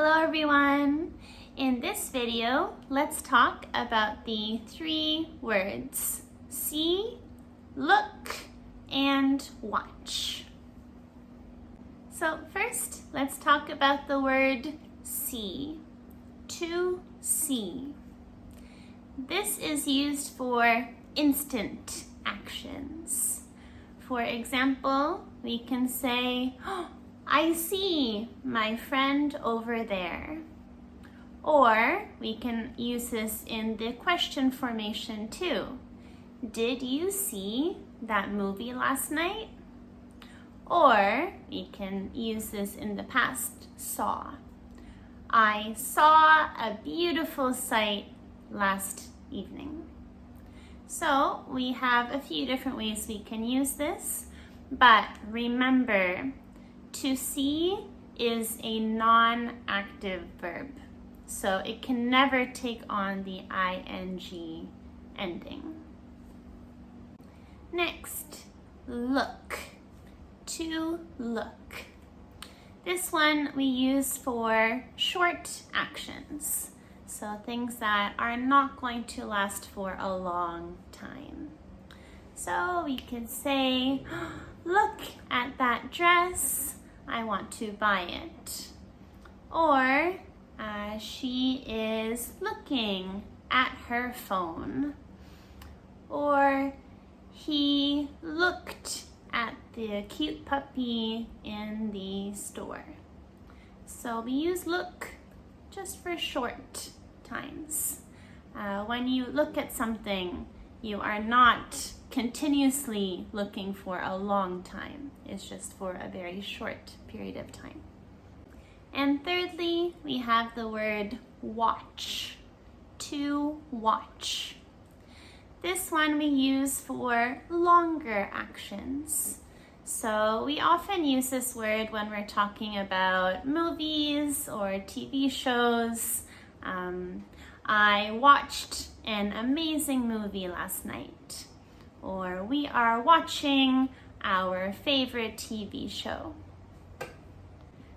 Hello everyone! In this video, let's talk about the three words see, look, and watch. So first, let's talk about the word see, to see. This is used for instant actions. For example, we can say, "Oh, I see my friend over there." Or we can use this in the question formation too. Did you see that movie last night? Or we can use this in the past, saw. I saw a beautiful sight last evening. So we have a few different ways we can use this, but remember, to see is a non-active verb, so it can never take on the ing ending. Next, look, to look. This one we use for short actions, so things that are not going to last for a long time. So we could say, "Look at that dress. I want to buy it." Or she is looking at her phone. Or he looked at the cute puppy in the store. So we use look just for short times. When you look at something, you are not continuously looking for a long time. It's just for a very short period of time. And thirdly, we have the word watch, to watch. This one we use for longer actions. So we often use this word when we're talking about movies or TV shows. I watched an amazing movie last night. Or we are watching our favorite TV show.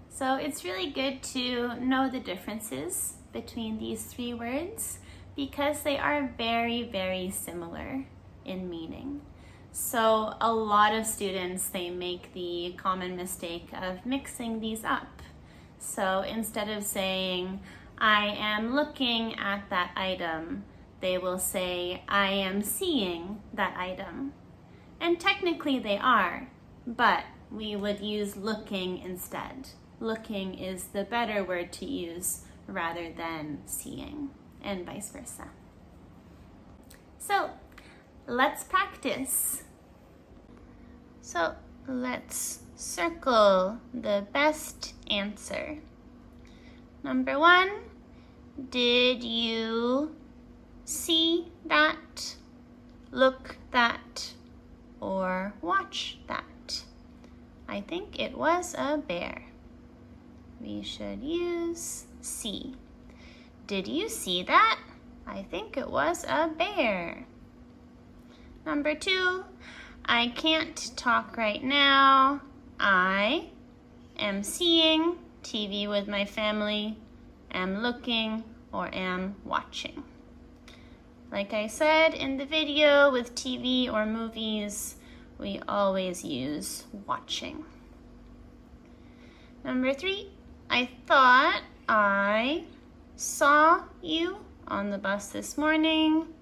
So it's really good to know the differences between these three words because they are very, very similar in meaning. So a lot of students, they make the common mistake of mixing these up. So instead of saying, "I am looking at that item," they will say, "I am seeing that item." And technically they are, but we would use looking instead. Looking is the better word to use rather than seeing, and vice versa. So let's practice. So let's circle the best answer. Number 1, did you see that, look that, or watch that? I think it was a bear. We should use see. Did you see that? I think it was a bear. Number 2, I can't talk right now. I am seeing TV with my family, am looking, or am watching. Like I said in the video, with TV or movies, we always use watching. Number 3, I thought I saw you on the bus this morning.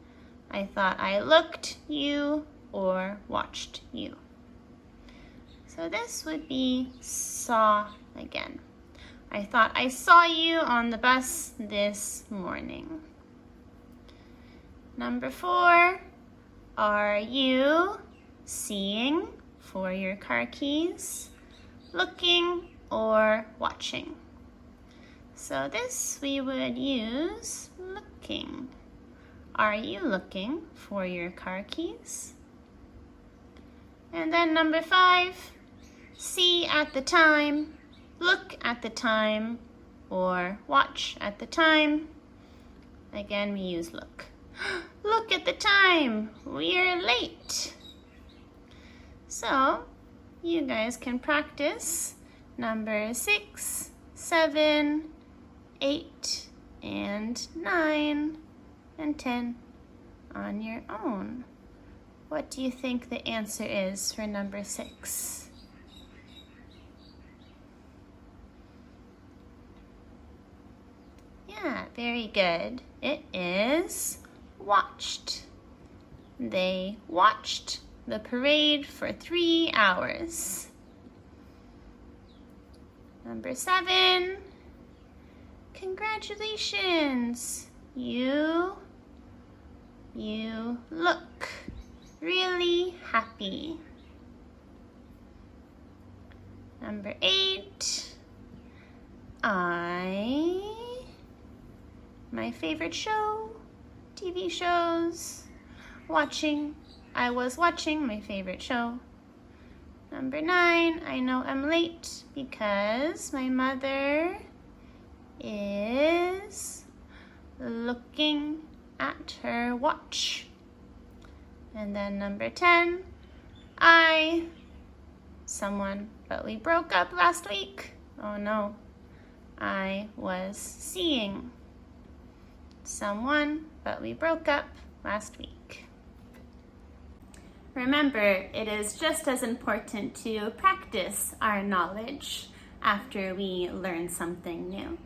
I thought I looked you or watched you. So this would be saw again. I thought I saw you on the bus this morning. Number 4, are you seeing for your car keys, looking, or watching? So this we would use looking. Are you looking for your car keys? And then number 5, see at the time, look at the time, or watch at the time. Again, we use look. Look at the time, we're late. So you guys can practice number 6, 7, 8 and 9 and 10 on your own. What do you think the answer is for number 6? Yeah, very good. It is watched. They watched the parade for 3 hours. Number 7. Congratulations. You look really happy. Number 8. My favorite show, TV shows, I was watching my favorite show. Number 9, I know I'm late because my mother is looking at her watch. And then number 10, but we broke up last week. Oh no, I was seeing someone, but we broke up last week. Remember, it is just as important to practice our knowledge after we learn something new.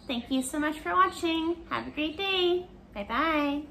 Thank you so much for watching. Have a great day. Bye-bye.